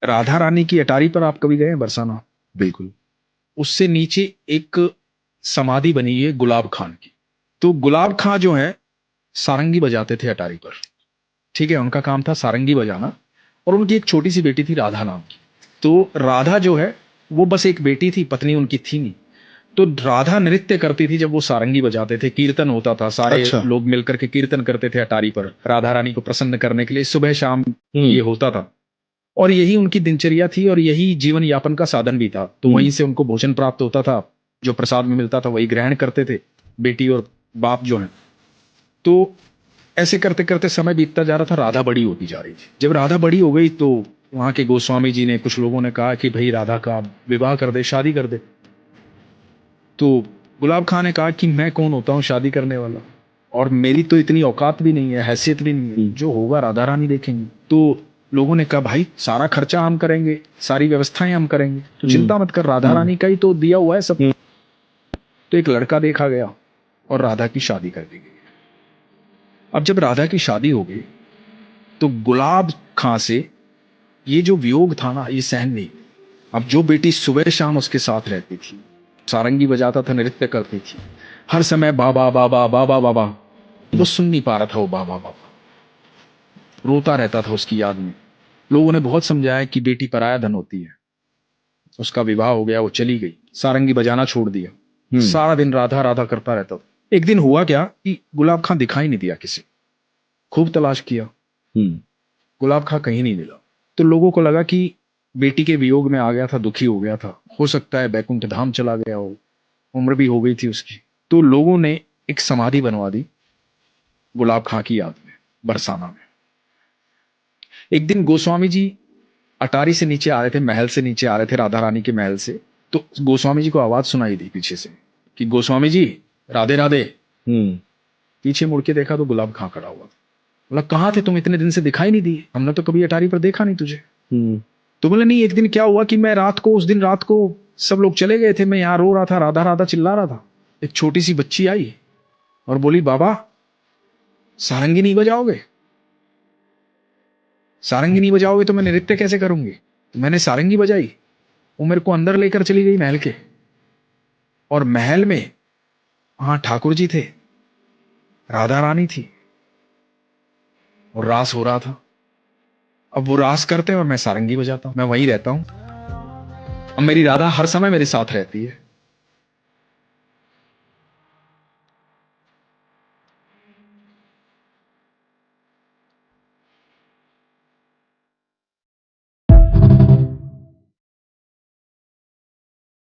राधा रानी की अटारी पर आप कभी गए हैं बरसाना? बिल्कुल। उससे नीचे एक समाधि बनी है गुलाब खान की। तो गुलाब खां जो है सारंगी बजाते थे अटारी पर। ठीक है, उनका काम था सारंगी बजाना। और उनकी एक छोटी सी बेटी थी राधा नाम की। तो राधा जो है वो बस एक बेटी थी, पत्नी उनकी थी नहीं। तो राधा नृत्य करती थी जब वो सारंगी बजाते थे, कीर्तन होता था, सारे अच्छा। लोग मिलकर के कीर्तन करते थे अटारी पर राधा रानी को प्रसन्न करने के लिए, सुबह शाम ये होता था। और यही उनकी दिनचर्या थी और यही जीवन यापन का साधन भी था। तो वहीं से उनको भोजन प्राप्त होता था, जो प्रसाद में मिलता था वही ग्रहण करते थे बेटी और बाप जो है। तो ऐसे करते करते समय बीतता जा रहा था, राधा बड़ी होती जा रही थी। जब राधा बड़ी हो गई तो वहां के गोस्वामी जी ने, कुछ लोगों ने कहा कि भाई राधा का विवाह कर दे, शादी कर दे। तो गुलाब खान ने कहा कि मैं कौन होता हूँ शादी करने वाला, और मेरी तो इतनी औकात भी नहीं है, हैसियत भी नहीं है, जो होगा राधा रानी देखेंगे। तो लोगों ने कहा भाई सारा खर्चा हम करेंगे, सारी व्यवस्थाएं हम करेंगे, तो चिंता मत कर, राधा रानी का ही तो दिया हुआ है सब। तो एक लड़का देखा गया और राधा की शादी कर दी गई। अब जब राधा की शादी हो गई तो गुलाब खां से ये जो वियोग था ना, ये सहन नहीं। अब जो बेटी सुबह शाम उसके साथ रहती थी, सारंगी बजाता था, नृत्य करती थी, हर समय बाबा बाबा बाबा बाबा, वो सुन नहीं पा रहा था, वो बाबा बाबा रोता रहता था उसकी याद में। लोगों ने बहुत समझाया कि बेटी पराया धन होती है। उसका विवाह हो गया, वो चली गई, सारंगी बजाना छोड़ दिया, सारा दिन राधा राधा करता रहता था। एक दिन हुआ क्या कि गुलाब खां दिखाई नहीं दिया किसी, खूब तलाश किया, गुलाब खां कहीं नहीं मिला। तो लोगों को लगा कि बेटी के वियोग में आ गया था, दुखी हो गया था, हो सकता है बैकुंठ धाम चला गया हो, उम्र भी हो गई थी उसकी। तो लोगों ने एक समाधि बनवा दी गुलाब खां की याद में बरसाना में। एक दिन गोस्वामी जी अटारी से नीचे आ रहे थे, महल से नीचे आ रहे थे, राधा रानी के महल से। तो गोस्वामी जी को आवाज सुनाई दी पीछे से कि गोस्वामी जी राधे राधे। पीछे मुड़ के देखा तो गुलाब खां खड़ा हुआ था। बोला कहाँ थे तुम, इतने दिन से दिखाई नहीं दिए, हमने तो कभी अटारी पर देखा नहीं तुझे। तो बोले नहीं, एक दिन क्या हुआ कि मैं रात को, उस दिन रात को सब लोग चले गए थे, मैं यहाँ रो रहा था, राधा राधा चिल्ला रहा था। एक छोटी सी बच्ची आई और बोली बाबा सारंगी नहीं बजाओगे, सारंगी नहीं बजाओगे तो मैं नृत्य कैसे करूंगी। तो मैंने सारंगी बजाई, वो मेरे को अंदर लेकर चली गई महल के। और महल में हाँ ठाकुर जी थे, राधा रानी थी, और रास हो रहा था। अब वो रास करते हैं और मैं सारंगी बजाता हूं, मैं वहीं रहता हूं। अब मेरी राधा हर समय मेरे साथ रहती है।